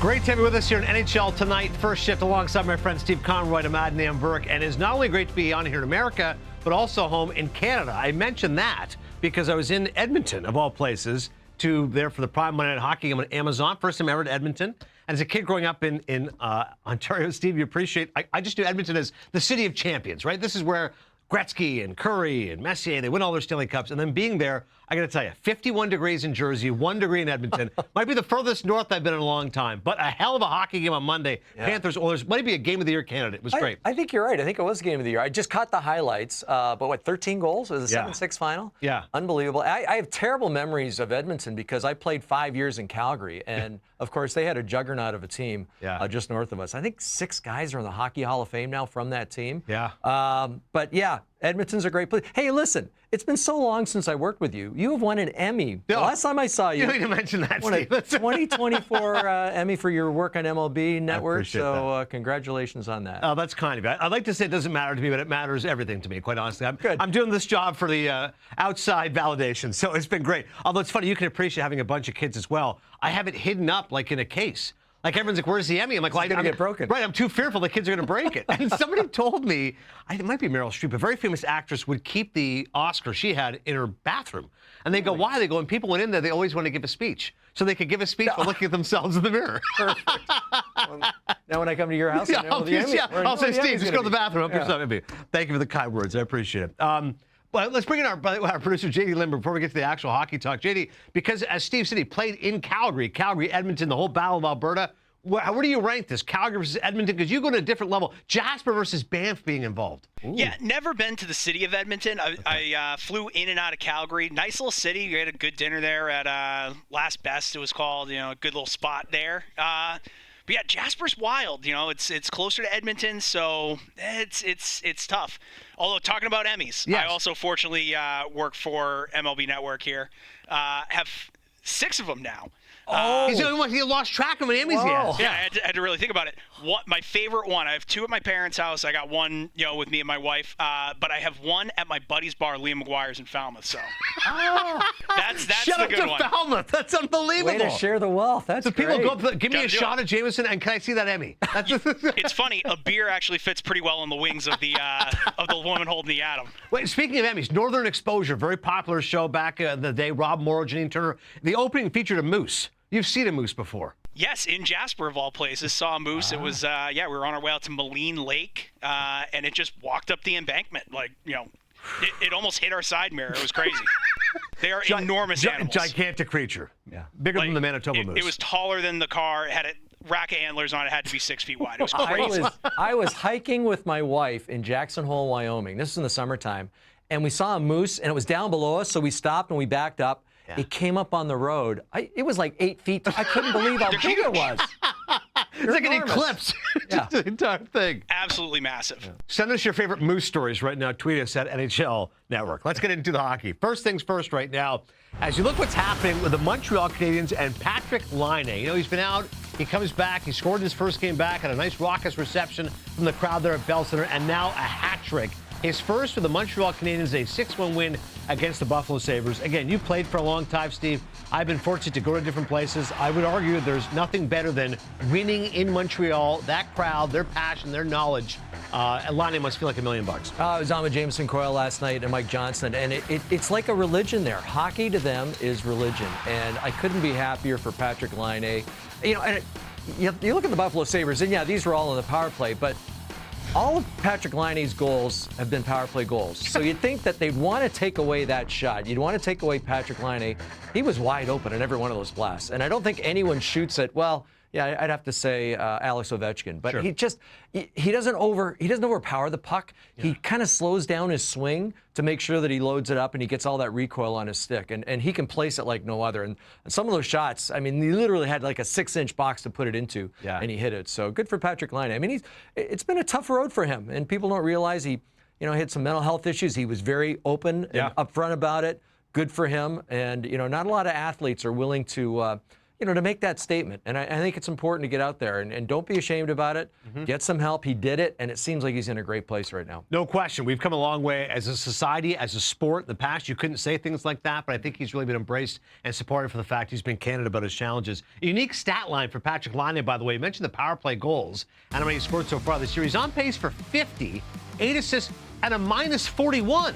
Great to have you with us here in NHL Tonight. First shift alongside my friend Steve Conroy to Adnan Burke. And it's not only great to be on here in America, but also home in Canada. I mentioned that because I was in Edmonton, of all places, there for the Prime Monday Night Hockey game on Amazon. First time ever to Edmonton. And as a kid growing up in Ontario, Steve, you appreciate, I just knew Edmonton as the city of champions, right? This is where Gretzky and Curry and Messier, they win all their Stanley Cups. And then being there, I got to tell you, 51 degrees in Jersey, 1 degree in Edmonton. Might be the furthest north I've been in a long time. But a hell of a hockey game on Monday. Yeah. Panthers, Oilers, might be a Game of the Year candidate. It was great. I think you're right. I think it was Game of the Year. I just caught the highlights. But what, 13 goals? It was a 7-6 final? Yeah. Unbelievable. I have terrible memories of Edmonton because I played 5 years in Calgary. And, of course, they had a juggernaut of a team just north of us. I think 6 guys are in the Hockey Hall of Fame now from that team. Yeah. But, yeah, Edmonton's a great place. Hey, listen, it's been so long since I worked with you. You have won an Emmy. The last time I saw you. You don't need to mention that, won Steve. a 2024 Emmy for your work on MLB Network. So congratulations on that. Oh, that's kind of it. I'd like to say it doesn't matter to me, but it matters everything to me, quite honestly. I'm doing this job for the outside validation, so it's been great. Although it's funny, you can appreciate having a bunch of kids as well. I have it hidden up like in a case. Like, everyone's like, where's the Emmy? I'm like, well, it's going to get broken. Right, I'm too fearful the kids are going to break it. And somebody told me, it might be Meryl Streep, a very famous actress would keep the Oscar she had in her bathroom. And they go, why? They go, when people went in there, they always want to give a speech. So they could give a speech while looking at themselves in the mirror. Perfect. Now when I come to your house, I'll say, Steve, just go to the bathroom. Thank you for the kind words. I appreciate it. Well, let's bring in our producer, JD Lindbergh, before we get to the actual hockey talk. JD, because as Steve said, he played in Calgary, Edmonton, the whole Battle of Alberta. Where do you rank this, Calgary versus Edmonton? Because you go to a different level. Jasper versus Banff being involved. Ooh. Yeah, never been to the city of Edmonton. I flew in and out of Calgary. Nice little city. We had a good dinner there at Last Best, it was called. A good little spot there. But yeah, Jasper's wild. It's closer to Edmonton, so it's tough. Although talking about Emmys, yes. I also fortunately work for MLB Network here. Have 6 of them now. He lost track of how many Emmys he has. Yeah, I had to really think about it. My favorite one, I have 2 at my parents' house. I got one, with me and my wife. But I have one at my buddy's bar, Liam McGuire's in Falmouth. So that's Shout the good out to Falmouth. That's unbelievable. Way to share the wealth. That's so great. People go, give me a shot of Jameson, and can I see that Emmy? It's funny. A beer actually fits pretty well on the wings of the woman holding the atom. Wait, speaking of Emmys, Northern Exposure, very popular show back in the day. Rob Morrow, Janine Turner. The opening featured a moose. You've seen a moose before. Yes, in Jasper, of all places, saw a moose. It was, we were on our way out to Moline Lake, and it just walked up the embankment. It almost hit our side mirror. It was crazy. They are enormous animals. Gigantic creature. Yeah. Bigger than the Manitoba moose. It was taller than the car. It had a rack of antlers on it. It had to be 6 feet wide. It was crazy. I was hiking with my wife in Jackson Hole, Wyoming. This is in the summertime. And we saw a moose, and it was down below us, so we stopped and we backed up. Yeah. It came up on the road. It was like 8 feet. I couldn't believe how big it was. It's like an eclipse. Just the entire thing. Absolutely massive. Yeah. Send us your favorite moose stories right now. Tweet us at NHL Network. Let's get into the hockey. First things first right now. As you look what's happening with the Montreal Canadiens and Patrik Laine. He's been out. He comes back. He scored his first game back. Had a nice raucous reception from the crowd there at Bell Center. And now a hat trick. His first for the Montreal Canadiens, a 6-1 win against the Buffalo Sabres. Again, you played for a long time, Steve. I've been fortunate to go to different places. I would argue there's nothing better than winning in Montreal. That crowd, their passion, their knowledge. Laine must feel like $1 million. I was on with Jameson Coyle last night and Mike Johnson, and it's like a religion there. Hockey to them is religion, and I couldn't be happier for Patrik Laine. You look at the Buffalo Sabres, and these were all in the power play, but all of Patrik Laine's goals have been power play goals. So you'd think that they'd want to take away that shot. You'd want to take away Patrik Laine. He was wide open in every one of those blasts. And I don't think anyone shoots at, I'd have to say Alex Ovechkin. But sure. he doesn't overpower the puck. Yeah. He kind of slows down his swing to make sure that he loads it up and he gets all that recoil on his stick. And he can place it like no other. And some of those shots, he literally had like a 6-inch box to put it into, and he hit it. So good for Patrik Laine. It's been a tough road for him, and people don't realize he had some mental health issues. He was very open and upfront about it. Good for him. And, not a lot of athletes are willing to to make that statement. And I think it's important to get out there and don't be ashamed about it. Get some help. He did it, and it seems like he's in a great place right now. No question. We've come a long way as a society, as a sport. In the past, you couldn't say things like that, but I think he's really been embraced and supported for the fact he's been candid about his challenges. A unique stat line for Patrik Laine, by the way. You mentioned the power play goals and how many he's scored so far this year. He's on pace for 50, 8 assists, and a minus 41.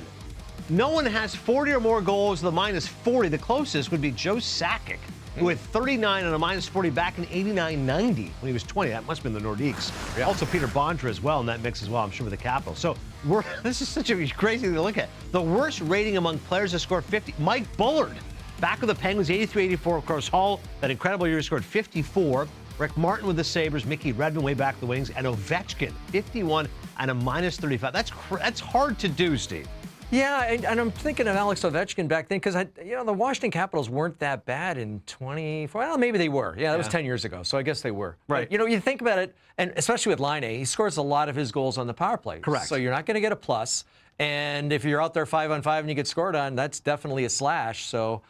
No one has 40 or more goals with a minus 40. The closest would be Joe Sakic, who had 39 and a minus 40 back in 89-90 when he was 20. That must have been the Nordiques. Yeah. Also Peter Bondra as well in that mix as well, I'm sure, with the Capitals. So this is such a crazy thing to look at. The worst rating among players that scored 50, Mike Bullard, back with the Penguins, 83-84. Of course, Hall, that incredible year, scored 54. Rick Martin with the Sabres, Mickey Redmond way back the wings, and Ovechkin, 51 and a minus 35. That's hard to do, Steve. Yeah, and I'm thinking of Alex Ovechkin back then because, the Washington Capitals weren't that bad in 24. Well, maybe they were. Yeah, that was 10 years ago, so I guess they were. Right. But, you think about it, and especially with Laine, he scores a lot of his goals on the power play. Correct. So you're not going to get a plus. And if you're out there 5-on-5 and you get scored on, that's definitely a slash. So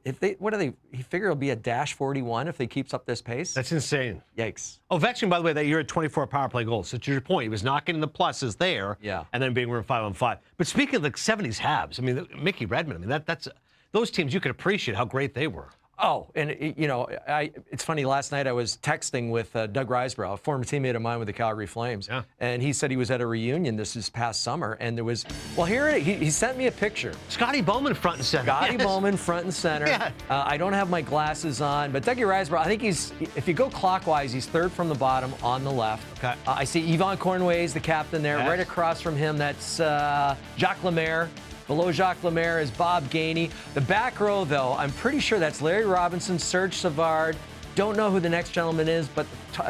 he figure it'll be a -41 if he keeps up this pace? That's insane. Yikes. Ovechkin, by the way, that year had 24 power play goals. So to your point, he was not getting the pluses there, and then being 5-on-5. But speaking of the 70s Habs, I mean, Mickey Redmond, I mean, that's those teams, you could appreciate how great they were. Oh, and it's funny. Last night I was texting with Doug Risebrough, a former teammate of mine with the Calgary Flames, and he said he was at a reunion this past summer, and there was, he sent me a picture. Scotty Bowman front and center. Scotty Bowman front and center. Yeah. I don't have my glasses on, but Dougie Risebrough, I think if you go clockwise, he's third from the bottom on the left. Okay. I see Yvon Cornway's the captain there. Yes. Right across from him, that's Jacques Lemaire. Below Jacques Lemaire is Bob Gainey. The back row, though, I'm pretty sure that's Larry Robinson, Serge Savard. Don't know who the next gentleman is, but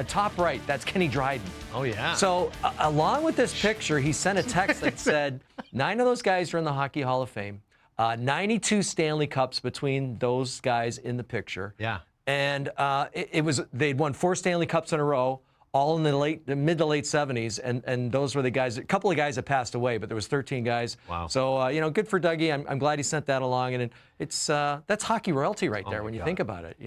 top right, that's Kenny Dryden. Oh, yeah. So along with this picture, he sent a text that said 9 of those guys are in the Hockey Hall of Fame. 92 Stanley Cups between those guys in the picture. Yeah. And they'd won 4 Stanley Cups in a row, all in the mid to late 70s, and those were the guys. A couple of guys that passed away, but there was 13 guys. Wow. So good for Dougie. I'm glad he sent that along, and it's that's hockey royalty right there when you think about it.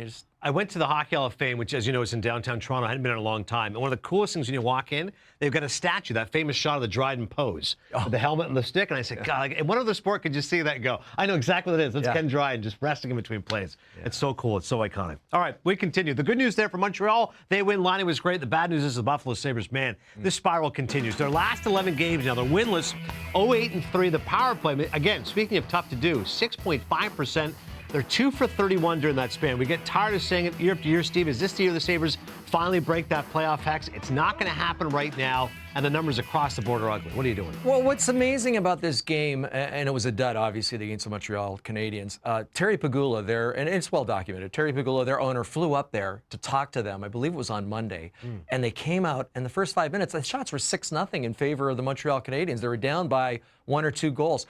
I went to the Hockey Hall of Fame, which, as you know, is in downtown Toronto. I hadn't been in a long time. And one of the coolest things when you walk in, they've got a statue, that famous shot of the Dryden pose, with the helmet and the stick. And I said, God, in what other sport could you see that and go, I know exactly what it is. That's Ken Dryden just resting in between plays. Yeah. It's so cool. It's so iconic. All right, we continue. The good news there for Montreal, they win. Laine was great. The bad news is the Buffalo Sabres, man, this spiral continues. Their last 11 games now, they're winless, 0-8-3. The power play, again, speaking of tough to do, 6.5%. They're 2 for 31 during that span. We get tired of saying it year after year, Steve. Is this the year the Sabres finally break that playoff hex? It's not going to happen right now, and the numbers across the board are ugly. What are you doing? Well, what's amazing about this game, and it was a dud, obviously, against the Montreal Canadiens, Terry Pegula, and it's well documented, Terry Pegula, their owner, flew up there to talk to them. I believe it was on Monday, and they came out, and the first 5 minutes, the shots were 6-0 in favor of the Montreal Canadiens. They were down by 1 or 2 goals.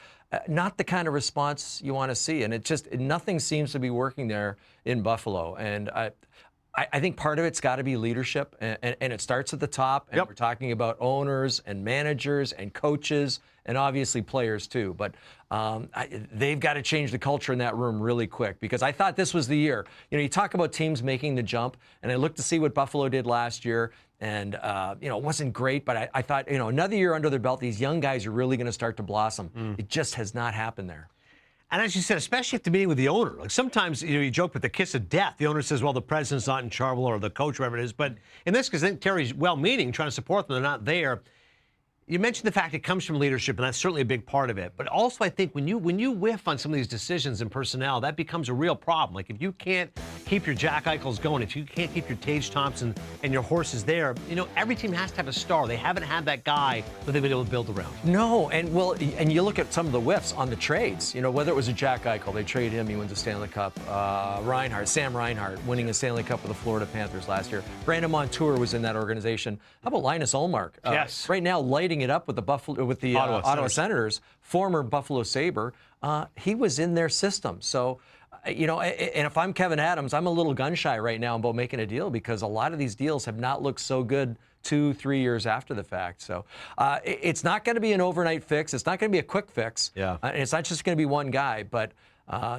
Not the kind of response you want to see, and nothing seems to be working there in Buffalo. And I think part of it's got to be leadership, and it starts at the top. And we're talking about owners and managers and coaches and obviously players too. But they've got to change the culture in that room really quick, because I thought this was the year. You talk about teams making the jump, and I looked to see what Buffalo did last year. And, it wasn't great, but I thought, another year under their belt, these young guys are really going to start to blossom. It just has not happened there. And as you said, especially after meeting with the owner, like sometimes you joke with the kiss of death. The owner says, well, the president's not in charge, or the coach, whatever it is. But in this case, I think Terry's well-meaning, trying to support them. They're not there. You mentioned the fact it comes from leadership, and that's certainly a big part of it. But also, I think when you whiff on some of these decisions and personnel, that becomes a real problem. Like if you can't keep your Jack Eichels going, if you can't keep your Tage Thompson and your horses there, every team has to have a star. They haven't had that guy that they've been able to build around. No, and you look at some of the whiffs on the trades. Whether it was a Jack Eichel, they trade him, he wins the Stanley Cup. Sam Reinhart winning a Stanley Cup with the Florida Panthers last year. Brandon Montour was in that organization. How about Linus Ullmark? Yes. Right now, lighting it up with the Ottawa Senators, former Buffalo Sabre. He was in their system. So, and if I'm Kevin Adams, I'm a little gun shy right now about making a deal, because a lot of these deals have not looked so good 2-3 years after the fact. So it's not going to be an overnight fix. It's not going to be a quick fix. Yeah. And it's not just going to be one guy, but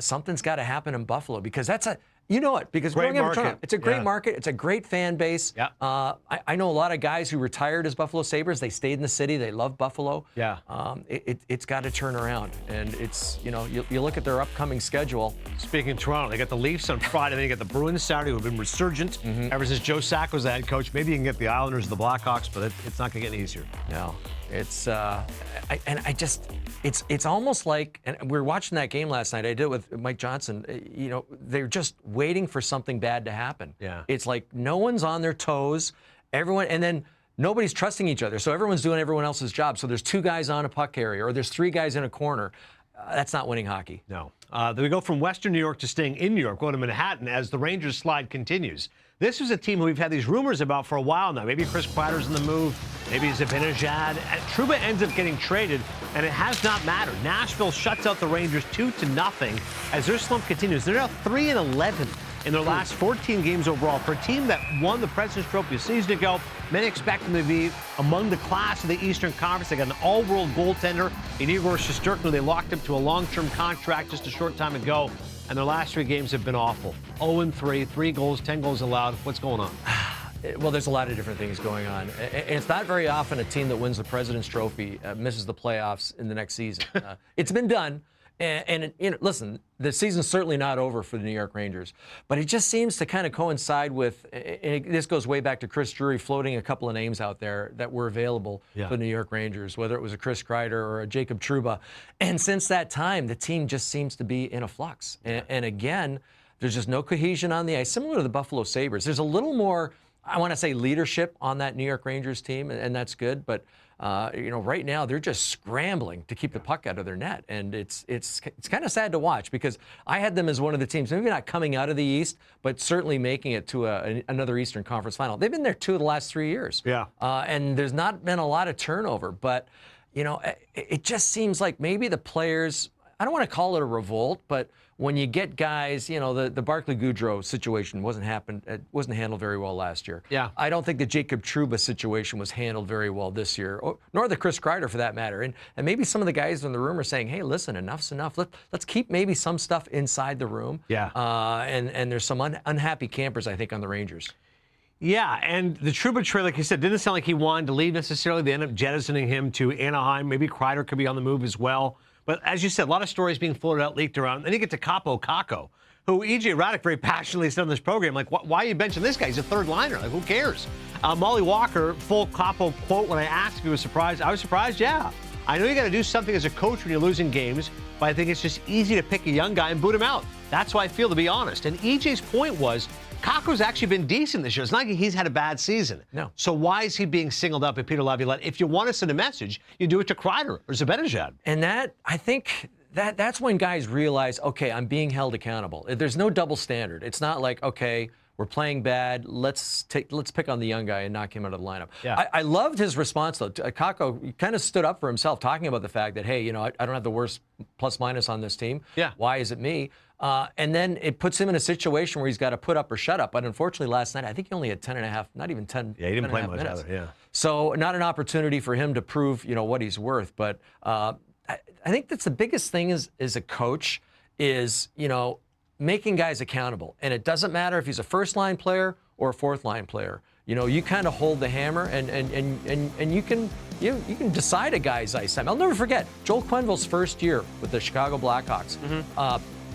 something's got to happen in Buffalo, because that's You know it because Great growing up in market. Toronto, it's a great Yeah. market. It's a great fan base. Yeah. I know a lot of guys who retired as Buffalo Sabres. They stayed in the city. They love Buffalo. Yeah. It's got to turn around. And it's, you look at their upcoming schedule. Speaking of Toronto, they got the Leafs on Friday. Then you got the Bruins Saturday, who've been resurgent ever since Joe Sack was the head coach. Maybe you can get the Islanders or the Blackhawks, but it's not going to get any easier. No, it's it's almost like, and we were watching that game last night. I did it with Mike Johnson. They're just waiting for something bad to happen. Yeah. It's like no one's on their toes. Everyone, and then nobody's trusting each other. So everyone's doing everyone else's job. So there's 2 guys on a puck carrier, or there's 3 guys in a corner. That's not winning hockey. No. Then we go from Western New York to staying in New York, going to Manhattan as the Rangers slide continues. This was a team who we've had these rumors about for a while now. Maybe Chris Kreider's in the move. Maybe Zibanejad. And Trouba ends up getting traded, and it has not mattered. Nashville shuts out the Rangers 2-0 as their slump continues. They're now 3-11 in their last 14 games overall. For a team that won the President's Trophy a season ago, many expect them to be among the class of the Eastern Conference. They got an all-world goaltender in Igor Shesterkin. They locked him to a long-term contract just a short time ago, and their last 3 games have been awful. 0-3, 3 goals, 10 goals allowed. What's going on? Well, there's a lot of different things going on. And it's not very often a team that wins the President's Trophy misses the playoffs in the next season. It's been done. And listen, the season's certainly not over for the New York Rangers, but it just seems to kind of coincide with, and this goes way back to Chris Drury floating a couple of names out there that were available for the New York Rangers, whether it was a Chris Kreider or a Jacob Trouba. And since that time, the team just seems to be in a flux. And again, there's just no cohesion on the ice, similar to the Buffalo Sabres. There's a little more, I want to say, leadership on that New York Rangers team, and that's good, but right now they're just scrambling to keep the puck out of their net, and it's kind of sad to watch because I had them as one of the teams, maybe not coming out of the East, but certainly making it to another Eastern Conference final. They've been there 2 of the last 3 years, and there's not been a lot of turnover, but it just seems like maybe the players, I don't want to call it a revolt, but when you get guys, the Barclay Goodrow situation wasn't handled very well last year. Yeah. I don't think the Jacob Trouba situation was handled very well this year, nor the Chris Kreider for that matter. And maybe some of the guys in the room are saying, hey, listen, enough's enough. Let's keep maybe some stuff inside the room. Yeah. And there's some unhappy campers, I think, on the Rangers. Yeah, and the Trouba trade, like you said, didn't sound like he wanted to leave necessarily. They ended up jettisoning him to Anaheim. Maybe Kreider could be on the move as well. But as you said, a lot of stories being floated out, leaked around. Then you get to Kaapo Kakko, who E.J. Raddick very passionately said on this program, like, why are you benching this guy? He's a third liner. Like, who cares? Molly Walker, full Kaapo quote, when I asked if he was surprised, I was surprised, yeah. I know you got to do something as a coach when you're losing games, but I think it's just easy to pick a young guy and boot him out. That's how I feel, to be honest. And E.J.'s point was, Kakko's actually been decent this year. It's not like he's had a bad season. No. So why is he being singled out by Peter Laviolette? If you want to send a message, you do it to Kreider or Zibanejad. And I think that's when guys realize, okay, I'm being held accountable. There's no double standard. It's not like, okay, we're playing bad. Let's pick on the young guy and knock him out of the lineup. Yeah. I loved his response though. Kakko kind of stood up for himself, talking about the fact that, hey, I don't have the worst plus minus on this team. Yeah. Why is it me? And then it puts him in a situation where he's got to put up or shut up. But unfortunately, last night I think he only had 10.5, not even 10. Yeah, he didn't play much minutes. either. Yeah. So not an opportunity for him to prove what he's worth. But I think that's the biggest thing as a coach is making guys accountable. And it doesn't matter if he's a first-line player or a fourth-line player. You kind of hold the hammer and you can decide a guy's ice time. I'll never forget Joel Quenneville's first year with the Chicago Blackhawks.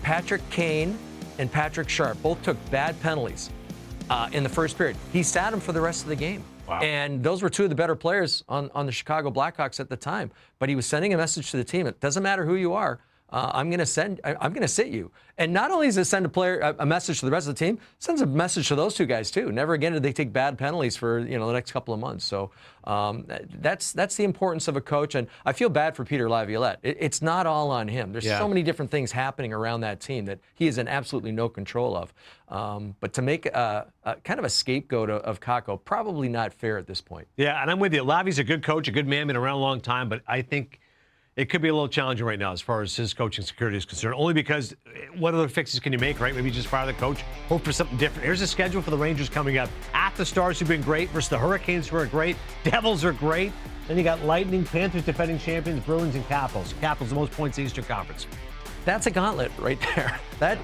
Patrick Kane and Patrick Sharp both took bad penalties in the first period. He sat them for the rest of the game. Wow. And those were 2 of the better players on the Chicago Blackhawks at the time. But he was sending a message to the team. It doesn't matter who you are. I'm going to sit you. And not only does it send a message to the rest of the team, it sends a message to those 2 guys too. Never again did they take bad penalties for the next couple of months. So that's the importance of a coach. And I feel bad for Peter Laviolette. It's not all on him. There's so many different things happening around that team that he is in absolutely no control of. But to make a kind of a scapegoat of Kakko, probably not fair at this point. Yeah, and I'm with you. Lavi's a good coach, a good man, been around a long time, but I think it could be a little challenging right now as far as his coaching security is concerned, only because what other fixes can you make, right? Maybe just fire the coach, hope for something different. Here's the schedule for the Rangers coming up. At the Stars, who've been great, versus the Hurricanes, who are great. Devils are great. Then you got Lightning, Panthers, defending champions, Bruins, and Capitals. Capitals, the most points in the Eastern Conference. that's a gauntlet right there. That,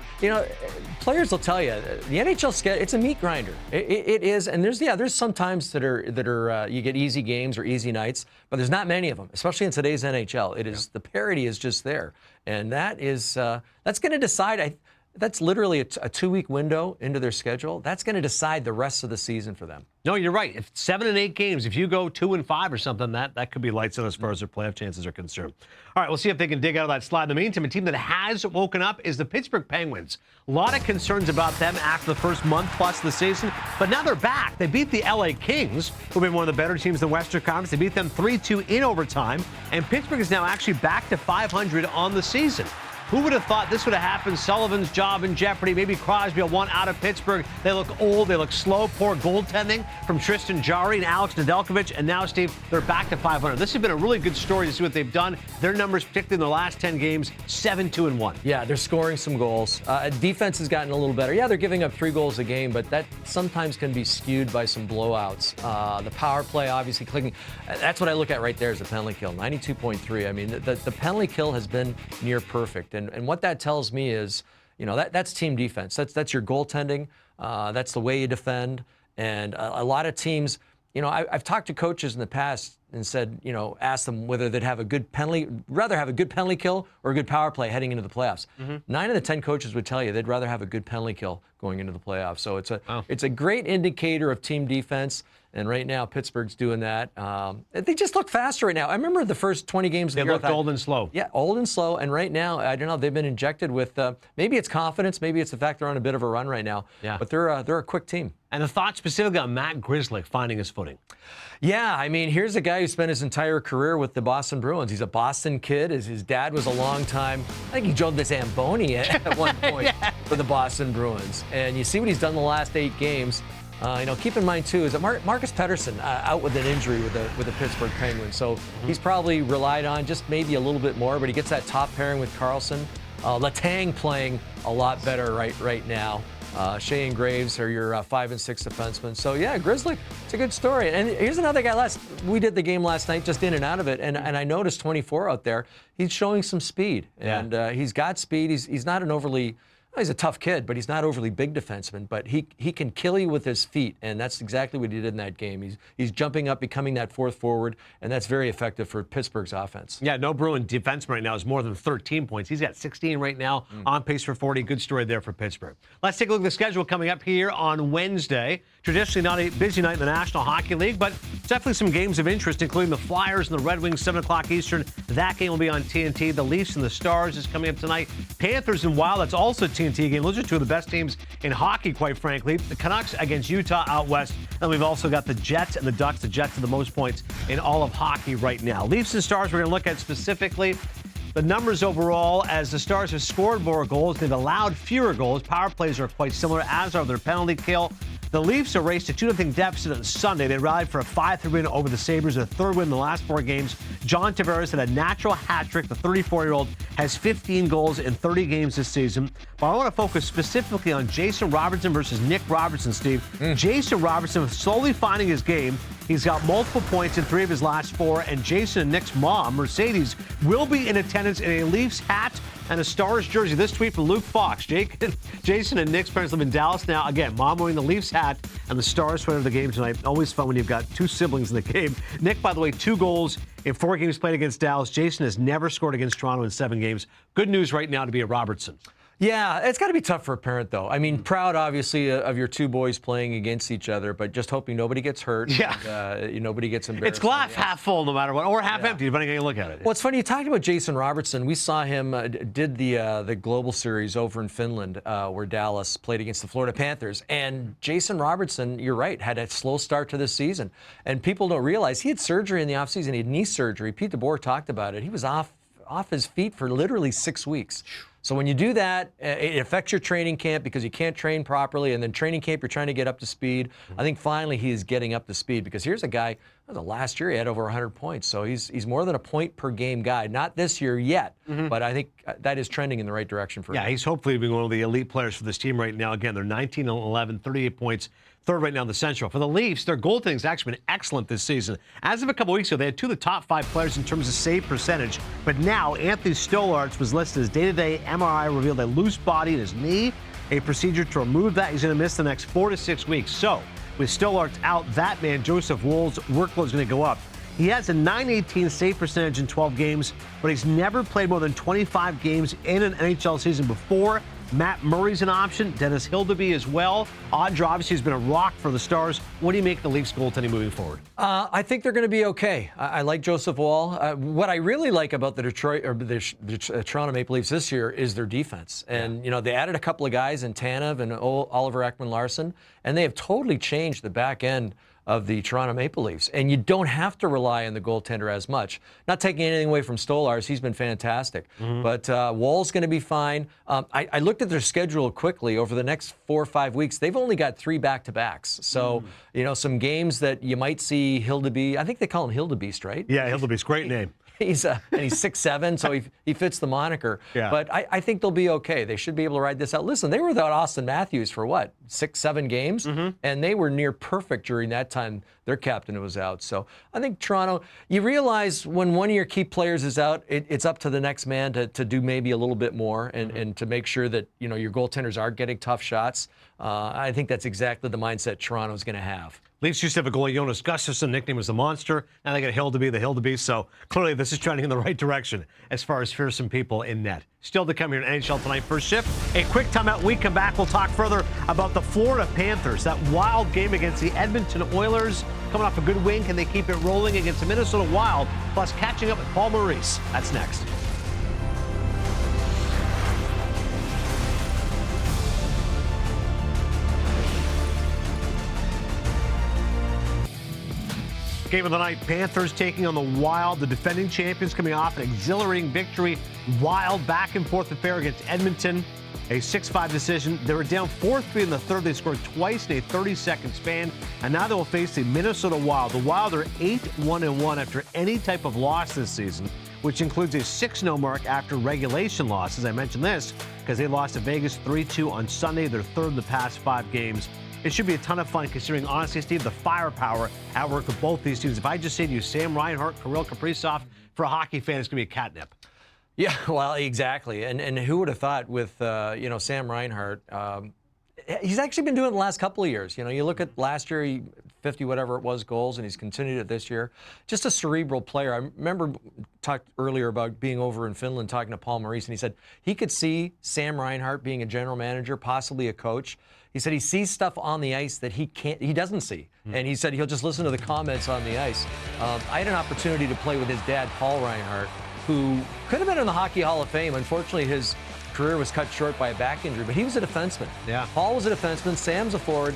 players will tell you the NHL schedule, it's a meat grinder. It is, and there's some times that are you get easy games or easy nights, but there's not many of them, especially in today's NHL. It is the parity is just there, and that's going to decide. That's literally a 2-week window into their schedule. That's going to decide the rest of the season for them. No, you're right. If 7 and 8 games, if you go 2 and 5 or something, that could be lights out as far as their playoff chances are concerned. All right, we'll see if they can dig out of that slide. In the meantime, a team that has woken up is the Pittsburgh Penguins. A lot of concerns about them after the first month plus of the season, but now they're back. They beat the LA Kings, who've been one of the better teams in the Western Conference. They beat them 3-2 in overtime, and Pittsburgh is now actually back to 500 on the season. Who would have thought this would have happened? Sullivan's job in jeopardy. Maybe Crosby will want out of Pittsburgh. They look old. They look slow. Poor goaltending from Tristan Jarry and Alex Nedeljkovic. And now, Steve, they're back to 500. This has been a really good story to see what they've done. Their numbers, particularly in the last 10 games, 7-2-1. Yeah, they're scoring some goals. Defense has gotten a little better. Yeah, they're giving up 3 goals a game, but that sometimes can be skewed by some blowouts. The power play, obviously, clicking. That's what I look at right there is the penalty kill, 92.3. I mean, the penalty kill has been near perfect. And what that tells me is, that's team defense. That's your goaltending. That's the way you defend. And a lot of teams, I've talked to coaches in the past and said, asked them whether they'd rather have a good penalty kill or a good power play heading into the playoffs. 9 of the 10 coaches would tell you they'd rather have a good penalty kill going into the playoffs. So it's a great indicator of team defense. And right now, Pittsburgh's doing that. They just look faster right now. I remember the first 20 games. They looked old and slow. Yeah, old and slow. And right now, I don't know, they've been injected with, maybe it's confidence, maybe it's the fact they're on a bit of a run right now. Yeah. But they're a quick team. And the thought specifically on Matt Grzelcyk finding his footing. Yeah, I mean, here's a guy who spent his entire career with the Boston Bruins. He's a Boston kid. His dad was a long time, I think he joined the Zamboni at one point for the Boston Bruins. And you see what he's done the last 8 games. Keep in mind, too, is that Marcus Pettersson out with an injury with the Pittsburgh Penguins. So he's probably relied on just maybe a little bit more, but he gets that top pairing with Carlson. Letang playing a lot better right now. Shea and Graves are your 5 and 6 defensemen. So, yeah, Grzelcyk, it's a good story. And here's another guy. We did the game last night, just in and out of it, and I noticed 24 out there. He's showing some speed, and he's got speed. He's not an overly... He's a tough kid, but he's not overly big defenseman. But he can kill you with his feet, and that's exactly what he did in that game. He's jumping up, becoming that fourth forward, and that's very effective for Pittsburgh's offense. Yeah, no Bruin defenseman right now is more than 13 points. He's got 16 right now, on pace for 40. Good story there for Pittsburgh. Let's take a look at the schedule coming up here on Wednesday. Traditionally not a busy night in the National Hockey League, but definitely some games of interest, including the Flyers and the Red Wings, 7 o'clock Eastern. That game will be on TNT. The Leafs and the Stars is coming up tonight. Panthers and Wild, that's also TNT game. Those are 2 of the best teams in hockey, quite frankly. The Canucks against Utah out west. And we've also got the Jets and the Ducks. The Jets are the most points in all of hockey right now. Leafs and Stars, we're going to look at specifically the numbers overall, as the Stars have scored more goals. They've allowed fewer goals. Power plays are quite similar, as are their penalty kill. The Leafs have raced a 2-0 deficit on Sunday. They rallied for a 5-3 win over the Sabres, a 3rd win in the last 4 games. John Tavares had a natural hat trick. The 34-year-old has 15 goals in 30 games this season. But I want to focus specifically on Jason Robertson versus Nick Robertson, Steve. Jason Robertson slowly finding his game. He's got multiple points in 3 of his last 4. And Jason and Nick's mom, Mercedes, will be in attendance in a Leafs hat and a Stars jersey. This tweet from Luke Fox. Jason and Nick's parents live in Dallas now. Again, mom wearing the Leafs hat and the Stars sweater of the game tonight. Always fun when you've got 2 siblings in the game. Nick, by the way, 2 goals in 4 games played against Dallas. Jason has never scored against Toronto in 7 games. Good news right now to be a Robertson. Yeah, it's got to be tough for a parent, though. I mean, proud, obviously, of your 2 boys playing against each other, but just hoping nobody gets hurt. Yeah. And, nobody gets embarrassed. It's glass half full no matter what, or half empty, depending on how you look at it. Well, it's funny. You talked about Jason Robertson. We saw him did the Global Series over in Finland, where Dallas played against the Florida Panthers. And Jason Robertson, you're right, had a slow start to this season. And people don't realize he had surgery in the offseason. He had knee surgery. Pete DeBoer talked about it. He was off his feet for literally 6 weeks. So when you do that, it affects your training camp because you can't train properly. And then training camp, you're trying to get up to speed. I think finally he is getting up to speed because here's a guy The last year he had over 100 points, so he's more than a point per game guy. Not this year yet, but I think that is trending in the right direction for him. Yeah, he's hopefully being one of the elite players for this team right now. Again, they're 19-11, 38 points, third right now in the Central. For the Leafs, their goaltending has actually been excellent this season. As of a couple weeks ago, they had two of the top 5 players in terms of save percentage, but now Anthony Stolarz was listed as day-to-day MRI revealed a loose body in his knee, a procedure to remove that. He's going to miss the next 4 to 6 weeks. So, with Stolarz out, that man, Joseph Woll's workload is going to go up. He has a .918 save percentage in 12 games, but he's never played more than 25 games in an NHL season before. Matt Murray's an option. Dennis Hildeby as well. Audra obviously has been a rock for the Stars. What do you make of the Leafs goaltending moving forward? I think they're going to be okay. I like Joseph Woll. What I really like about the Toronto Maple Leafs this year is their defense. And, they added a couple of guys in Tanev and Oliver Ekman-Larsson, and they have totally changed the back end of the Toronto Maple Leafs. And you don't have to rely on the goaltender as much. Not taking anything away from Stolarz. He's been fantastic. But Woll's going to be fine. I looked at their schedule quickly over the next 4 or 5 weeks. They've only got 3 back-to-backs. So, some games that you might see Hildeby. I think they call him Hildebeest, right? Yeah, Hildebeest. Great name. He's 6'7", so he fits the moniker. Yeah. But I think they'll be okay. They should be able to ride this out. Listen, they were without Austin Matthews for what, 6-7 games? And they were near perfect during that time their captain was out. So I think Toronto, you realize when one of your key players is out, it's up to the next man to do maybe a little bit more and to make sure that your goaltenders are getting tough shots. I think that's exactly the mindset Toronto's going to have. Leafs used to have a goalie, Jonas Gustafsson, nickname was the Monster. Now they got Hildeby, the Hildebeest. So clearly this is trending in the right direction as far as fearsome people in net. Still to come here in NHL Tonight First Shift. A quick timeout. We come back. We'll talk further about the Florida Panthers. That wild game against the Edmonton Oilers. Coming off a good win. Can they keep it rolling against the Minnesota Wild? Plus catching up with Paul Maurice. That's next. Game of the night, Panthers taking on the Wild. The defending champions coming off an exhilarating victory. Wild back and forth affair against Edmonton. A 6-5 decision. They were down 4-3 in the third. They scored twice in a 30-second span. And now they will face the Minnesota Wild. The Wild are 8-1-1 after any type of loss this season, which includes a 6-0 mark after regulation losses. I mentioned this because they lost to Vegas 3-2 on Sunday. They're third in the past 5 games. It should be a ton of fun considering, honestly, Steve, the firepower at work with both these teams. If I just say to you, Sam Reinhart, Kirill Kaprizov, for a hockey fan, it's going to be a catnip. Yeah, well, exactly. And who would have thought with, Sam Reinhart, he's actually been doing it the last couple of years. You look at last year, 50 whatever it was goals, and he's continued it this year. Just a cerebral player. I remember talked earlier about being over in Finland talking to Paul Maurice, and he said he could see Sam Reinhart being a general manager, possibly a coach. He said he sees stuff on the ice that he doesn't see. And he said he'll just listen to the comments on the ice. I had an opportunity to play with his dad, Paul Reinhart, who could have been in the Hockey Hall of Fame. Unfortunately, his career was cut short by a back injury, but he was a defenseman. Yeah. Paul was a defenseman. Sam's a forward.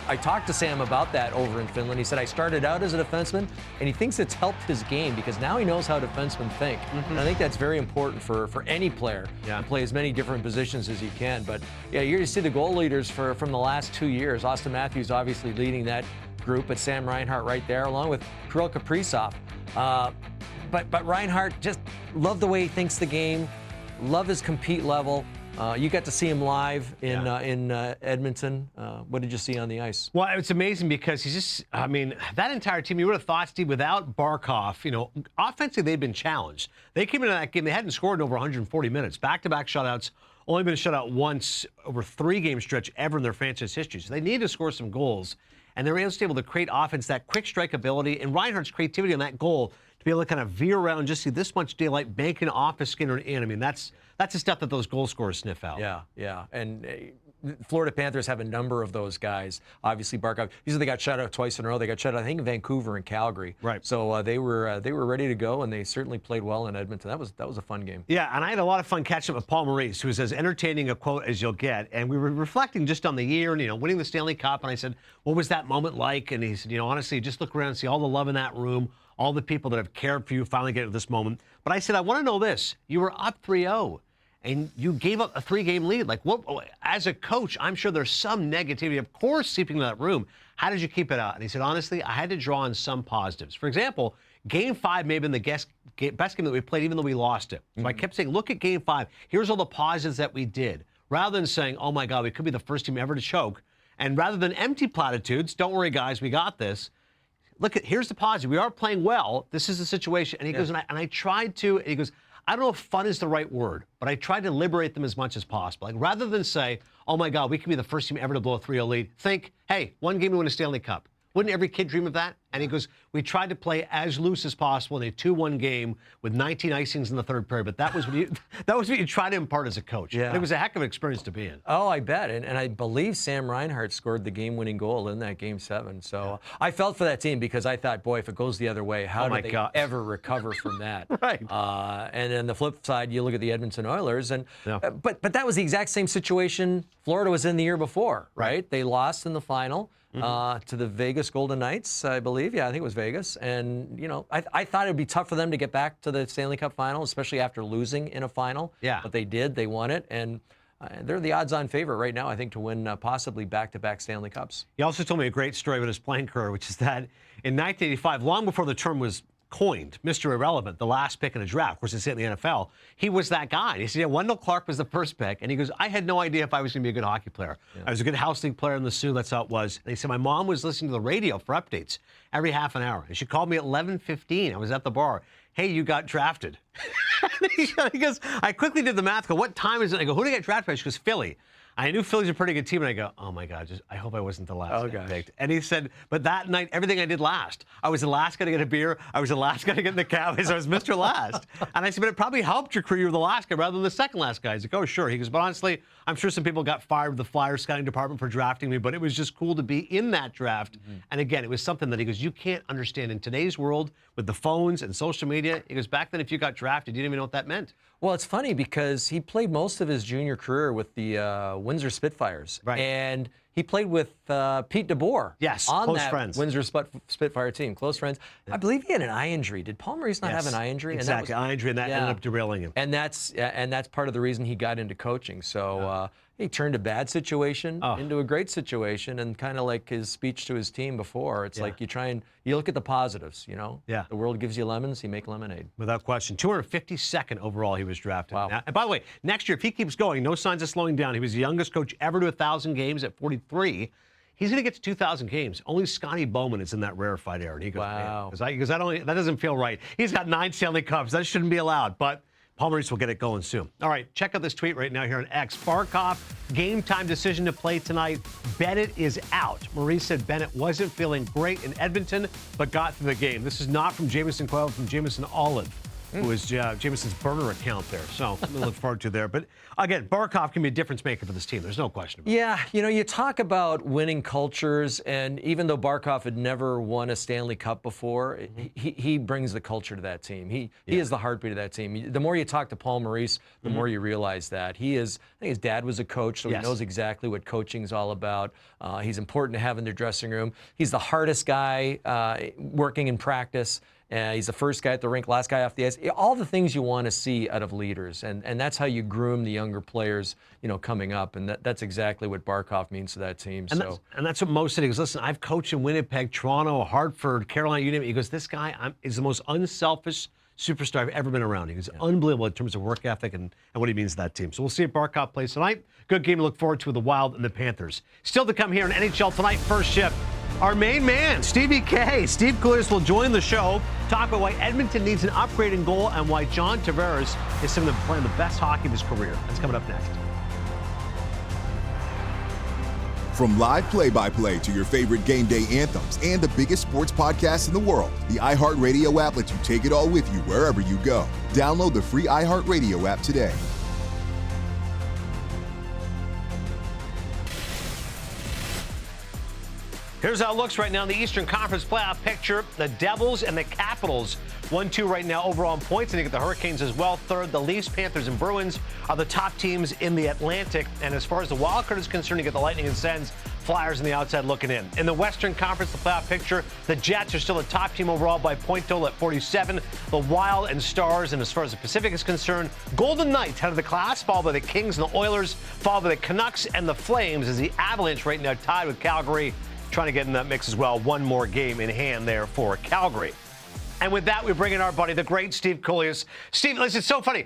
I talked to Sam about that over in Finland. He said, I started out as a defenseman, and he thinks it's helped his game because now he knows how defensemen think. And I think that's very important for any player to play as many different positions as he can. But, yeah, you're going to see the goal leaders from the last 2 years. Austin Matthews obviously leading that group, but Sam Reinhart right there, along with Kirill Kaprizov. But Reinhart, just love the way he thinks the game. Love his compete level. You got to see him live in Edmonton. What did you see on the ice? Well, it's amazing because he's just, that entire team, you would have thought, Steve, without Barkov, offensively they've been challenged. They came into that game, they hadn't scored in over 140 minutes. Back-to-back shutouts, only been shut out once over 3-game stretch ever in their franchise history. So they need to score some goals. And they were able to create offense, that quick strike ability, and Reinhardt's creativity on that goal to be able to kind of veer around and just see this much daylight banking off of Skinner in. That's the stuff that those goal scorers sniff out. Yeah. And Florida Panthers have a number of those guys. Obviously, Barkov. They got shut out twice in a row. They got shut out, I think, in Vancouver and Calgary. Right. So they were ready to go, and they certainly played well in Edmonton. That was a fun game. Yeah, and I had a lot of fun catching up with Paul Maurice, who is as entertaining a quote as you'll get. And we were reflecting just on the year and winning the Stanley Cup. And I said, what was that moment like? And he said, honestly, just look around and see all the love in that room, all the people that have cared for you finally get to this moment. But I said, I want to know this: you were up 3-0. And you gave up a 3-game lead. Like, what? As a coach, I'm sure there's some negativity, of course, seeping into that room. how did you keep it out? And he said, honestly, I had to draw on some positives. For example, Game 5 may have been the best game that we played, even though we lost it. So I kept saying, look at Game 5. Here's all the positives that we did. Rather than saying, oh, my God, we could be the first team ever to choke. And rather than empty platitudes, don't worry, guys, we got this. Look, here's the positive. We are playing well. This is the situation. And he goes, and I tried to, and he goes, I don't know if fun is the right word, but I tried to liberate them as much as possible. Like, rather than say, oh, my God, we could be the first team ever to blow a 3-0 lead, think, hey, one game we win a Stanley Cup. Wouldn't every kid dream of that? And he goes, we tried to play as loose as possible in a 2-1 game with 19 icings in the third period. But that was what you try to impart as a coach. Yeah. And it was a heck of an experience to be in. Oh, I bet. And I believe Sam Reinhart scored the game-winning goal in that Game 7. So I felt for that team because I thought, boy, if it goes the other way, how do they ever recover from that? Right. And then the flip side, you look at the Edmonton Oilers. And but that was the exact same situation Florida was in the year before, right? They lost in the final. To the Vegas Golden Knights, I believe. Yeah, I think it was Vegas. And, you know, I thought it would be tough for them to get back to the Stanley Cup final, especially after losing in a final. Yeah. But they did. They won it. And they're the odds-on favorite right now, I think, to win possibly back-to-back Stanley Cups. He also told me a great story about his playing career, which is that in 1985, long before the term was coined, Mr. Irrelevant, the last pick in a draft, of course, it's in the NFL, he was that guy. He said, yeah, Wendell Clark was the first pick, and he goes, I had no idea if I was going to be a good hockey player. I was a good house league player in the Sioux, that's how it was. And he said, my mom was listening to the radio for updates every half an hour, and she called me at 11:15. I was at the bar. Hey, you got drafted. He goes, I quickly did the math. Go, what time is it? I go, who did I get drafted by? She goes, Philly. I knew Philly's a pretty good team, and I go, oh, my God, I hope I wasn't the last guy picked. And he said, but that night, everything I did last. I was the last guy to get a beer. I was the last guy to get in the cab. So I was Mr. Last. And I said, but it probably helped your career. You were the last guy rather than the second last guy. He's like, oh, sure. He goes, but honestly, I'm sure some people got fired with the Flyers scouting department for drafting me, but it was just cool to be in that draft. And again, it was something that he goes, you can't understand in today's world with the phones and social media. He goes, back then, if you got drafted, you didn't even know what that meant. Well, it's funny because he played most of his junior career with the Windsor Spitfires. Right. And he played with Pete DeBoer. Yes, on close that friends. Windsor Spitfire team. Close friends. I believe he had an eye injury. Did Paul Maurice not have an eye injury? Exactly, eye injury, and that ended up derailing him. And that's part of the reason he got into coaching. So he turned a bad situation into a great situation, and kind of like his speech to his team before, it's like you look at the positives, you know? Yeah. The world gives you lemons, you make lemonade. Without question. 252nd overall he was drafted. Wow. Now, and by the way, next year, if he keeps going, no signs of slowing down. He was the youngest coach ever to 1,000 games at 43. He's going to get to 2,000 games. Only Scotty Bowman is in that rarefied era. And he goes, wow. That doesn't feel right. He's got 9 Stanley Cups. That shouldn't be allowed. But Paul Maurice will get it going soon. All right, check out this tweet right now here on X. Barkov, game time decision to play tonight. Bennett is out. Maurice said Bennett wasn't feeling great in Edmonton, but got through the game. This is not from Jameson Coyle, from Jameson Olive, who is Jameson's burner account there. So I'm going to look forward to there. But again, Barkov can be a difference maker for this team. There's no question about it. Yeah, you know, you talk about winning cultures, and even though Barkov had never won a Stanley Cup before, he brings the culture to that team. He is the heartbeat of that team. The more you talk to Paul Maurice, the more you realize that. I think his dad was a coach, so he knows exactly what coaching is all about. He's important to have in their dressing room. He's the hardest guy working in practice. He's the first guy at the rink, last guy off the ice. All the things you want to see out of leaders, and that's how you groom the younger players, you know, coming up. And that's exactly what Barkov means to that team. And that's what Mo said. He goes, listen, I've coached in Winnipeg, Toronto, Hartford, Carolina, you name it. He goes, this guy is the most unselfish superstar I've ever been around. He was unbelievable in terms of work ethic and what he means to that team. So we'll see if Barkov plays tonight. Good game to look forward to with the Wild and the Panthers. Still to come here on NHL Tonight, first shift. Our main man, Stevie K. Steve Kouleas will join the show, talk about why Edmonton needs an upgrade in goal and why John Tavares is some of them playing the best hockey of his career. That's coming up next. From live play-by-play to your favorite game day anthems and the biggest sports podcasts in the world, the iHeartRadio app lets you take it all with you wherever you go. Download the free iHeartRadio app today. Here's how it looks right now in the Eastern Conference playoff picture. The Devils and the Capitals, 1-2 right now overall in points. And you get the Hurricanes as well. Third, the Leafs, Panthers, and Bruins are the top teams in the Atlantic. And as far as the wild card is concerned, you get the Lightning and Sens, Flyers on the outside looking in. In the Western Conference, the playoff picture, the Jets are still the top team overall by point total at 47. The Wild and Stars, and as far as the Pacific is concerned, Golden Knights head of the class, followed by the Kings and the Oilers, followed by the Canucks and the Flames, as the Avalanche right now tied with Calgary trying to get in that mix as well. One more game in hand there for Calgary. And with that, we bring in our buddy, the great Steve Kouleas. Steve, listen, it's so funny.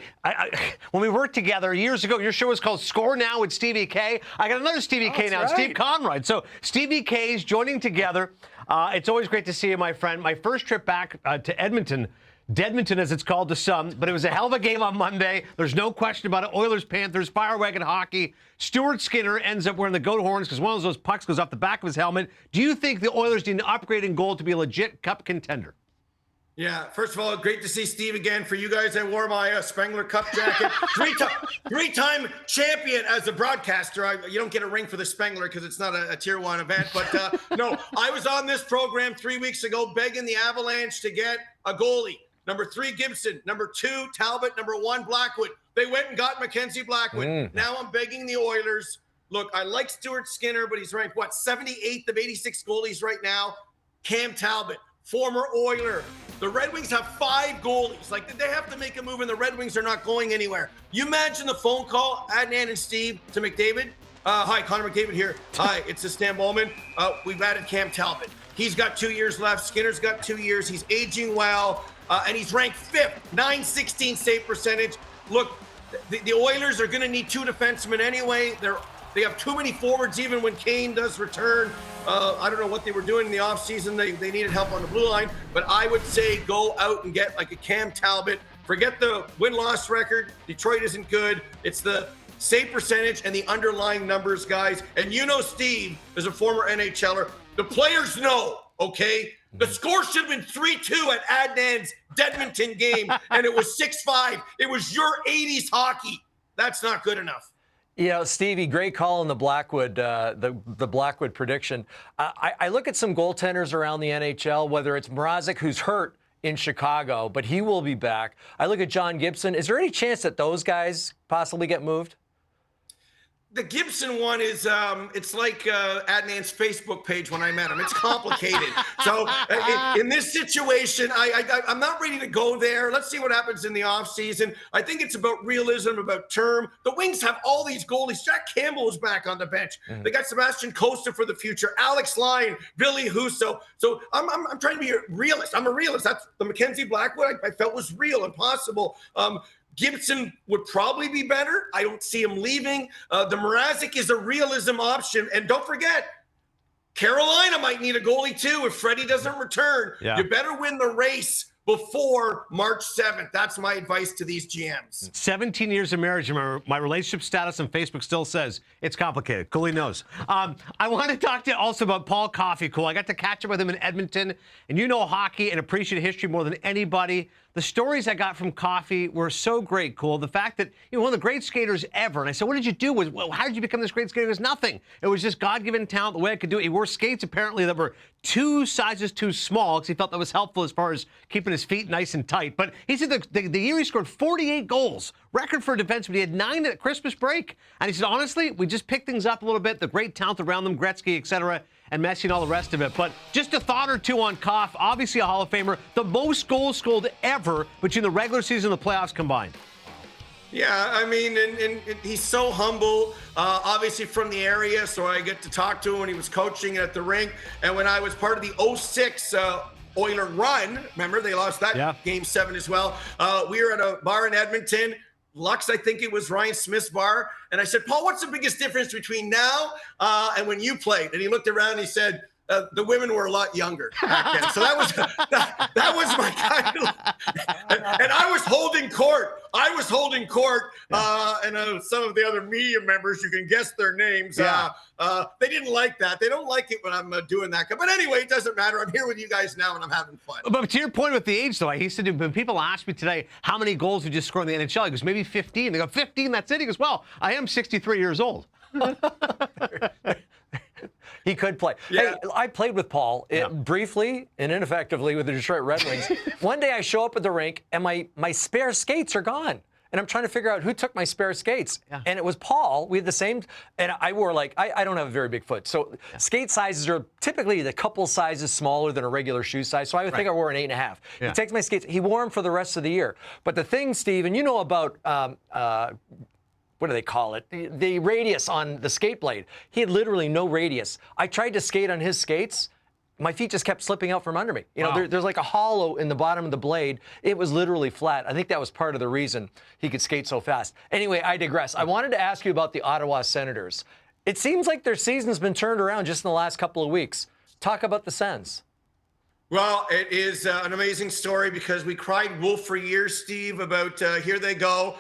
When we worked together years ago, your show was called Score Now with Stevie K. I got another Stevie K now, right. Steve Conrad. So Stevie K's joining together. It's always great to see you, my friend. My first trip back to Edmonton, Deadmonton as it's called to some, but it was a hell of a game on Monday. There's no question about it. Oilers, Panthers, Fire Wagon hockey. Stuart Skinner ends up wearing the goat horns because one of those pucks goes off the back of his helmet. Do you think the Oilers need an upgrade in goal to be a legit cup contender? Yeah, first of all, great to see Steve again. For you guys, I wore my Spengler Cup jacket. Three-time champion as a broadcaster. You don't get a ring for the Spengler because it's not a Tier 1 event. But no, I was on this program 3 weeks ago begging the Avalanche to get a goalie. Number 3, Gibson. Number 2, Talbot. Number 1, Blackwood. They went and got Mackenzie Blackwood. Now I'm begging the Oilers. Look, I like Stuart Skinner, but he's ranked, 78th of 86 goalies right now. Cam Talbot, former Oiler. The Red Wings have 5 goalies. Like, they have to make a move, and the Red Wings are not going anywhere. You imagine the phone call, Adnan and Steve, to McDavid. Hi, Connor McDavid here. Hi, it's Stan Bowman. We've added Cam Talbot. He's got 2 years left. Skinner's got 2 years. He's aging well, and he's ranked 5th, .916 save percentage. Look, the Oilers are going to need 2 defensemen anyway. They have too many forwards even when Kane does return. I don't know what they were doing in the offseason. They needed help on the blue line. But I would say go out and get like a Cam Talbot. Forget the win-loss record. Detroit isn't good. It's the save percentage and the underlying numbers, guys. And you know Steve is a former NHLer. The players know, okay? The score should have been 3-2 at Adnan's Deadmonton game, and it was 6-5. It was your 80s hockey. That's not good enough. You know, Stevie, great call on the Blackwood, the Blackwood prediction. I look at some goaltenders around the NHL, whether it's Mrazek, who's hurt in Chicago, but he will be back. I look at John Gibson. Is there any chance that those guys possibly get moved? The Gibson one is, it's like Adnan's Facebook page when I met him. It's complicated. So in this situation, I'm not ready to go there. Let's see what happens in the offseason. I think it's about realism, about term. The Wings have all these goalies. Jack Campbell is back on the bench. They got Sebastian Costa for the future, Alex Lyon, Billy Husso. So I'm trying to be a realist. I'm a realist. That's the Mackenzie Blackwood I felt was real and possible. Gibson would probably be better. I don't see him leaving. The Mrazek is a realism option. And don't forget, Carolina might need a goalie too if Freddie doesn't return. Yeah. You better win the race before March 7th. That's my advice to these GMs. 17 years of marriage. My relationship status on Facebook still says it's complicated. Cooley knows. I want to talk to you also about Paul Coffey. Cool. I got to catch up with him in Edmonton, and you know hockey and appreciate history more than anybody. The stories I got from Coffey were so great, Cool. The fact that, one of the great skaters ever. And I said, what did you do? How did you become this great skater? It was nothing. It was just God-given talent, the way I could do it. He wore skates, apparently, that were 2 sizes too small because he felt that was helpful as far as keeping his feet nice and tight. But he said the year he scored 48 goals, record for a defenseman. He had 9 at Christmas break. And he said, honestly, we just picked things up a little bit. The great talent around them, Gretzky, et cetera, and Messi and all the rest of it. But just a thought or two on Koff, obviously a Hall of Famer, the most goals scored ever between the regular season and the playoffs combined. Yeah, I mean, and he's so humble, obviously from the area, so I get to talk to him when he was coaching at the rink. And when I was part of the 06 Oiler run, remember, they lost that Game 7 as well. We were at a bar in Edmonton. Lux, I think it was Ryan Smith's bar. And I said, Paul, what's the biggest difference between now and when you played? And he looked around and he said, the women were a lot younger back then. So that was my kind of, and I was holding court. And some of the other media members, you can guess their names. They didn't like that. They don't like it when I'm doing that. But anyway, it doesn't matter. I'm here with you guys now, and I'm having fun. But to your point with the age, though, he said, when people ask me today, how many goals did you score in the NHL? He goes, maybe 15. They go, 15, that's it? He goes, well, I am 63 years old. He could play. Yeah. Hey, I played with Paul briefly and ineffectively with the Detroit Red Wings. One day I show up at the rink and my spare skates are gone. And I'm trying to figure out who took my spare skates. Yeah. And it was Paul. We had the same, and I wore I don't have a very big foot. So skate sizes are typically a couple sizes smaller than a regular shoe size. So I would think I wore an 8.5. Yeah. He takes my skates. He wore them for the rest of the year. But the thing, Steve, and you know about what do they call it? The radius on the skate blade. He had literally no radius. I tried to skate on his skates. My feet just kept slipping out from under me. You know, there's like a hollow in the bottom of the blade. It was literally flat. I think that was part of the reason he could skate so fast. Anyway, I digress. I wanted to ask you about the Ottawa Senators. It seems like their season's been turned around just in the last couple of weeks. Talk about the Sens. Well, it is an amazing story because we cried wolf for years, Steve, about here they go.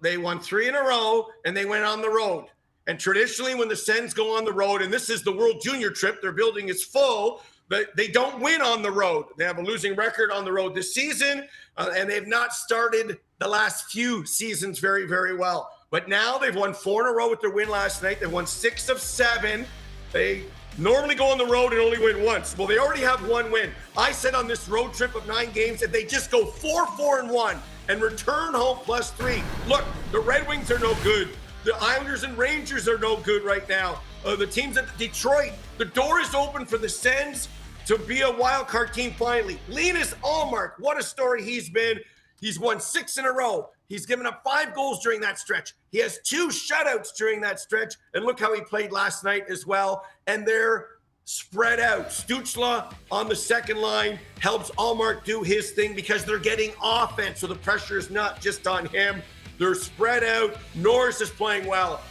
They won 3 in a row, and they went on the road. And traditionally, when the Sens go on the road, and this is the World Junior trip, their building is full, but they don't win on the road. They have a losing record on the road this season, and they've not started the last few seasons very, very well. But now they've won 4 in a row with their win last night. They won 6 of 7. They normally go on the road and only win once. Well, they already have 1 win. I said on this road trip of 9 games that they just go 4-4-1 and return home +3. Look, the Red Wings are no good. The Islanders and Rangers are no good right now. The teams at Detroit, the door is open for the Sens to be a wild card team finally. Linus Ullmark, what a story he's been. He's won 6 in a row. He's given up 5 goals during that stretch. He has 2 shutouts during that stretch. And look how he played last night as well. And they're spread out. Stützle on the second line helps Ullmark do his thing because they're getting offense. So the pressure is not just on him. They're spread out. Norris is playing well.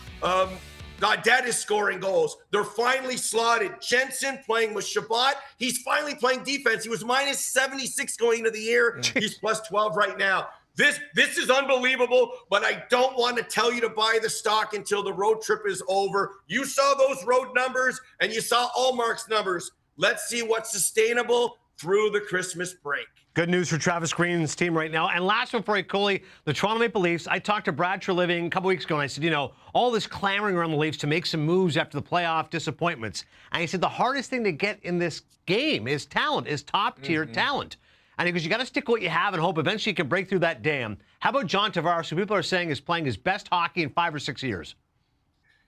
Gaudette is scoring goals. They're finally slotted. Jensen playing with Shabbat. He's finally playing defense. He was -76 going into the year. He's +12 right now. This is unbelievable, but I don't want to tell you to buy the stock until the road trip is over. You saw those road numbers, and you saw Ullmark's numbers. Let's see what's sustainable through the Christmas break. Good news for Travis Green's team right now. And last one for Coley, the Toronto Maple Leafs. I talked to Brad Treliving a couple weeks ago, and I said, you know, all this clamoring around the Leafs to make some moves after the playoff disappointments. And he said the hardest thing to get in this game is talent, is top-tier talent. And he goes, you got to stick with what you have and hope eventually you can break through that dam. How about John Tavares, who people are saying is playing his best hockey in 5 or 6 years?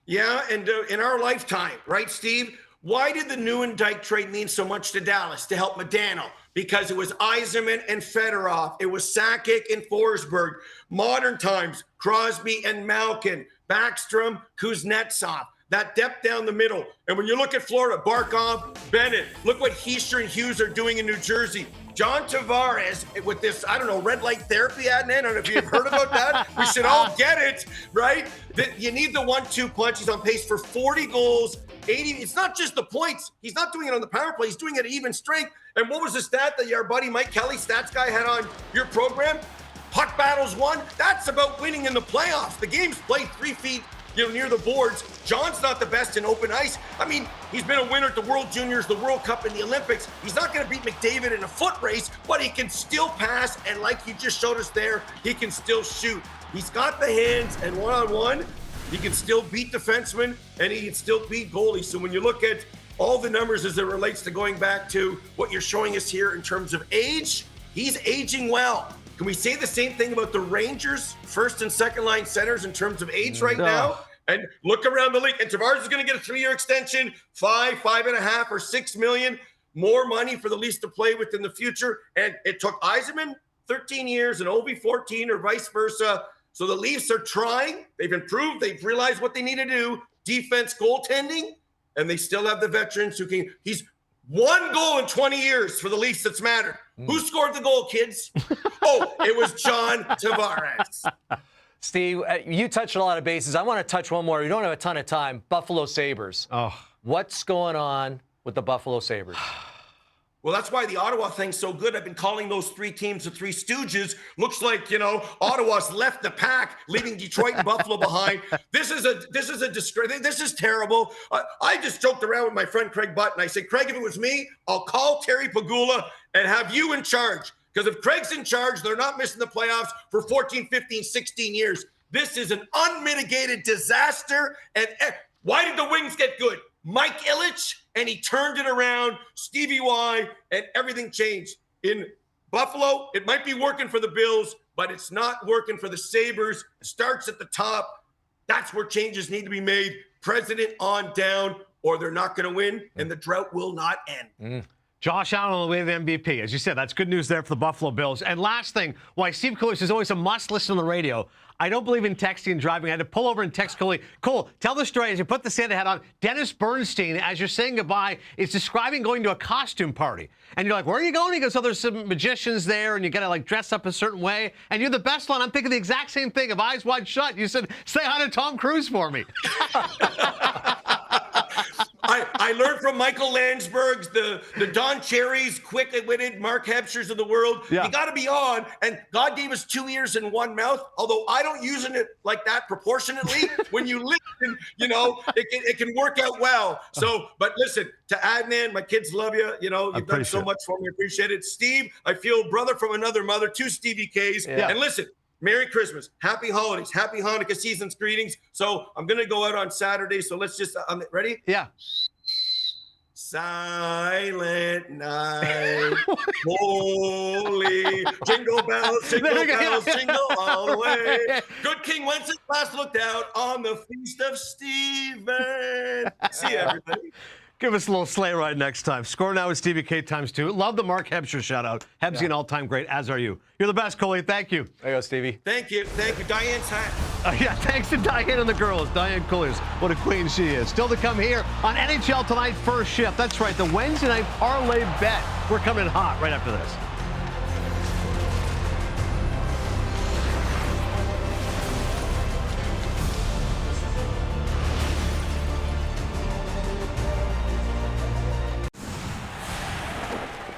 Yeah, and in our lifetime, right, Steve? Why did the Nieuwendyk trade mean so much to Dallas to help Modano? Because it was Yzerman and Fedorov. It was Sakic and Forsberg. Modern times, Crosby and Malkin, Backstrom, Kuznetsov. That depth down the middle. And when you look at Florida, Barkov, Bennett, look what Heischer and Hughes are doing in New Jersey. John Tavares with this, I don't know, red light therapy ad, I don't know if you've heard about that. We should all get it, right? You need the 1-2 punch. He's on pace for 40 goals, 80. It's not just the points. He's not doing it on the power play. He's doing it at even strength. And what was the stat that your buddy Mike Kelly, stats guy, had on your program? Puck battles won. That's about winning in the playoffs. The game's played 3 feet near the boards. John's not the best in open ice. I mean, he's been a winner at the World Juniors, the World Cup, and the Olympics. He's not going to beat McDavid in a foot race, but he can still pass, and like you just showed us there, he can still shoot. He's got the hands, and one-on-one, he can still beat defensemen, and he can still beat goalies. So when you look at all the numbers as it relates to going back to what you're showing us here in terms of age, he's aging well. Can we say the same thing about the Rangers' first and second line centers in terms of age right now? And look around the league. And Tavares is going to get a 3-year extension, 5.5, or $6 million. More money for the Leafs to play with in the future. And it took Yzerman 13 years and Ovi 14 or vice versa. So the Leafs are trying. They've improved. They've realized what they need to do. Defense, goaltending. And they still have the veterans who can. He's 1 goal in 20 years for the Leafs that's mattered. Who scored the goal, kids? Oh, it was John Tavares. Steve, you touched a lot of bases. I want to touch one more. We don't have a ton of time. Buffalo Sabres. Oh. What's going on with the Buffalo Sabres? Well, that's why the Ottawa thing's so good. I've been calling those 3 teams the 3 Stooges. Looks like, Ottawa's left the pack, leaving Detroit and Buffalo behind. This is a disgrace. This is terrible. I just joked around with my friend Craig Button. I said, Craig, if it was me, I'll call Terry Pagula and have you in charge. Because if Craig's in charge, they're not missing the playoffs for 14, 15, 16 years. This is an unmitigated disaster. And why did the Wings get good? Mike Ilitch, and he turned it around. Stevie Y, and everything changed. In Buffalo, it might be working for the Bills, but it's not working for the Sabres. It starts at the top. That's where changes need to be made. President on down, or they're not going to win, and the drought will not end. Josh Allen on the way to the MVP. As you said, that's good news there for the Buffalo Bills. And last thing, why Steve Coolidge is always a must listen on the radio. I don't believe in texting and driving. I had to pull over and text Cooley. Cole, tell the story as you put the Santa hat on. Dennis Bernstein, as you're saying goodbye, is describing going to a costume party. And you're like, where are you going? He goes, oh, there's some magicians there, and you got to like dress up a certain way. And you're the best one. I'm thinking the exact same thing of Eyes Wide Shut. You said, say hi to Tom Cruise for me. I learned from Michael Landsberg's, the Don Cherry's, quick-witted Mark Hebschers of the world. Yeah. You got to be on. And God gave us 2 ears and 1 mouth. Although I don't use it like that proportionately. When you listen, it can work out well. So, but listen, to Adnan, my kids love you. You've done so much for me. Appreciate it. Steve, I feel brother from another mother. 2 Stevie K's. Yeah. And listen, Merry Christmas, Happy Holidays, Happy Hanukkah season's greetings. So I'm going to go out on Saturday. So let's just, ready? Yeah. Silent night, holy, jingle bells, jingle all the way. Good King Wenceslas looked out on the feast of Stephen. See you, everybody. Give us a little sleigh ride next time. Score Now with Stevie K ×2. Love the Mark Hebscher shout out. Hebsy, an all-time great, as are you. You're the best, Coley. Thank you. There you go, Stevie. Thank you. Diane's hat. Yeah, thanks to Diane and the girls. Diane Coolers, what a queen she is. Still to come here on NHL Tonight First Shift. That's right, the Wednesday night parlay bet. We're coming in hot right after this.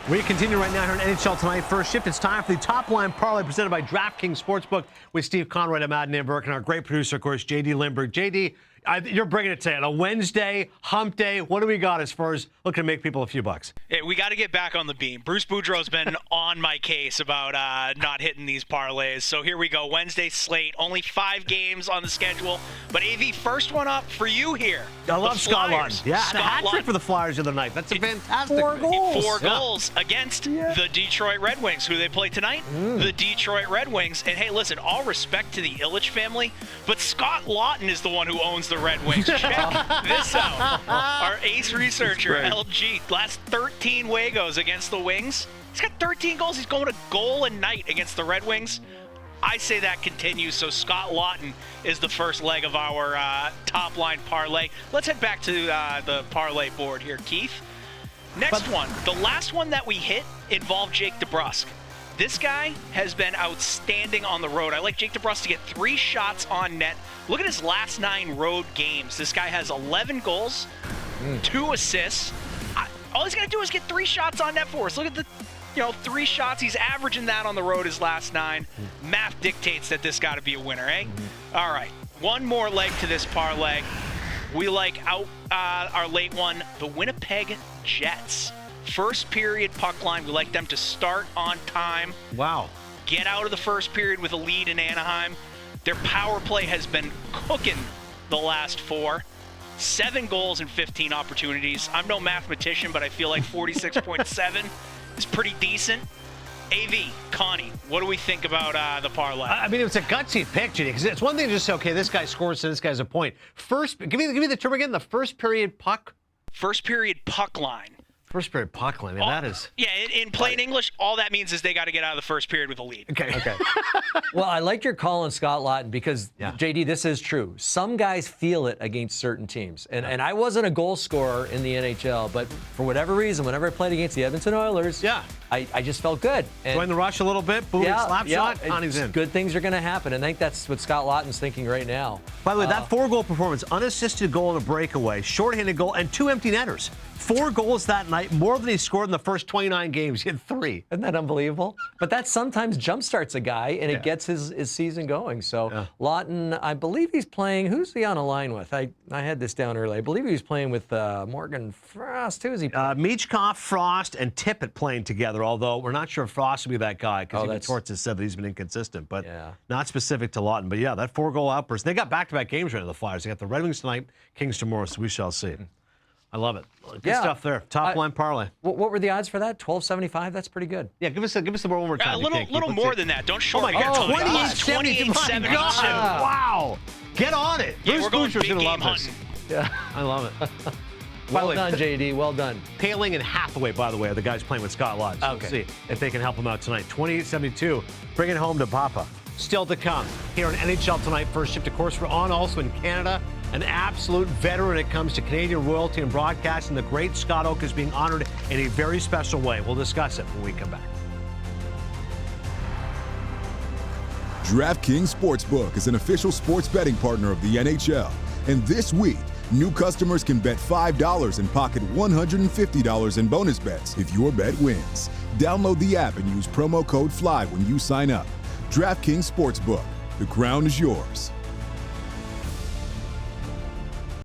We continue right now here on NHL Tonight First Shift. It's time for the top line parlay presented by DraftKings Sportsbook with Steve Conroy, I'm Adnan Burke, and our great producer, of course, JD Lindbergh. JD, you're bringing it today on a Wednesday, hump day. What do we got as far as looking to make people a few bucks? Hey, we got to get back on the beam. Bruce Boudreau's been on my case about not hitting these parlays. So here we go. Wednesday slate. Only 5 games on the schedule. But AV, first one up for you here. I love Scott Laughton. Yeah, Scott and a hat trick Laughton. for the Flyers the other night. That's a fantastic 4 goals. 4 goals against the Detroit Red Wings, who they play tonight. The Detroit Red Wings. And hey, listen, all respect to the Illich family, but Scott Laughton is the one who owns the Red Wings. Check this out. Our ace researcher, LG, last 13 Wagos against the Wings. He's got 13 goals. He's going a goal a night against the Red Wings. I say that continues, so Scott Laughton is the first leg of our top line parlay. Let's head back to the parlay board here, Keith. Next one, the last one that we hit involved Jake DeBrusk. This guy has been outstanding on the road. I like Jake DeBrusk to get 3 shots on net. Look at his last 9 road games. This guy has 11 goals, 2 assists. All he's got to do is get 3 shots on net for us. Look at the 3 shots. He's averaging that on the road his last 9. Math dictates that this got to be a winner, eh? All right, one more leg to this parlay. We like our late one, the Winnipeg Jets. First period puck line. We like them to start on time. Wow. Get out of the first period with a lead in Anaheim. Their power play has been cooking the last 4. 7 goals and 15 opportunities. I'm no mathematician, but I feel like 46.7 is pretty decent. AV, Connie, what do we think about the parlay? I mean, it's a gutsy pick, Judy, because it's one thing to just say, okay, this guy scores, so this guy's a point. Give me the term again, the first period puck? First period puck line. First period puck line, I mean, that is... Yeah, in plain English, all that means is they got to get out of the first period with a lead. Okay. Well, I like your call on Scott Laughton because, JD, this is true. Some guys feel it against certain teams. And I wasn't a goal scorer in the NHL, but for whatever reason, whenever I played against the Edmonton Oilers, I just felt good. And join the rush a little bit, boom, slap shot, Connie's in. Good things are going to happen, and I think that's what Scott Laughton's thinking right now. By the way, that 4-goal performance, unassisted goal and a breakaway, shorthanded goal, and 2 empty netters. 4 goals that night, more than he scored in the first 29 games. He had 3. Isn't that unbelievable? But that sometimes jumpstarts a guy, and it gets his season going. So Laughton, I believe he's playing. Who's he on a line with? I had this down early. I believe he was playing with Morgan Frost. Who is he playing? Michkov, Frost, and Tippett playing together, although we're not sure if Frost will be that guy because even Torts has said that he's been inconsistent, but not specific to Laughton. But yeah, that 4-goal outburst. They got back-to-back games right now, the Flyers. They got the Red Wings tonight, Kings tomorrow, so we shall see. I love it. Good stuff there. Top line parlay. What were the odds for that? 12.75. That's pretty good. Yeah, give us the one more time. A little more than that. Don't short. Oh my God, 28.72. Wow. Get on it. Yeah, Bruce we're going Boucher's big gonna game love this. hunting. Yeah, I love it. By the Well way, done, JD. Well done. Paling and Hathaway, by the way, are the guys playing with Scott Lodge. So Okay. we'll see if they can help him out tonight. 28-72. Bring it home to Papa. Still to come here on NHL Tonight. First shift, of course, we're on also in Canada. An absolute veteran when it comes to Canadian royalty and broadcasting. The great Scott Oake is being honored in a very special way. We'll discuss it when we come back. DraftKings Sportsbook is an official sports betting partner of the NHL. And this week, new customers can bet $5 and pocket $150 in bonus bets if your bet wins. Download the app and use promo code FLY when you sign up. DraftKings Sportsbook. The crown is yours.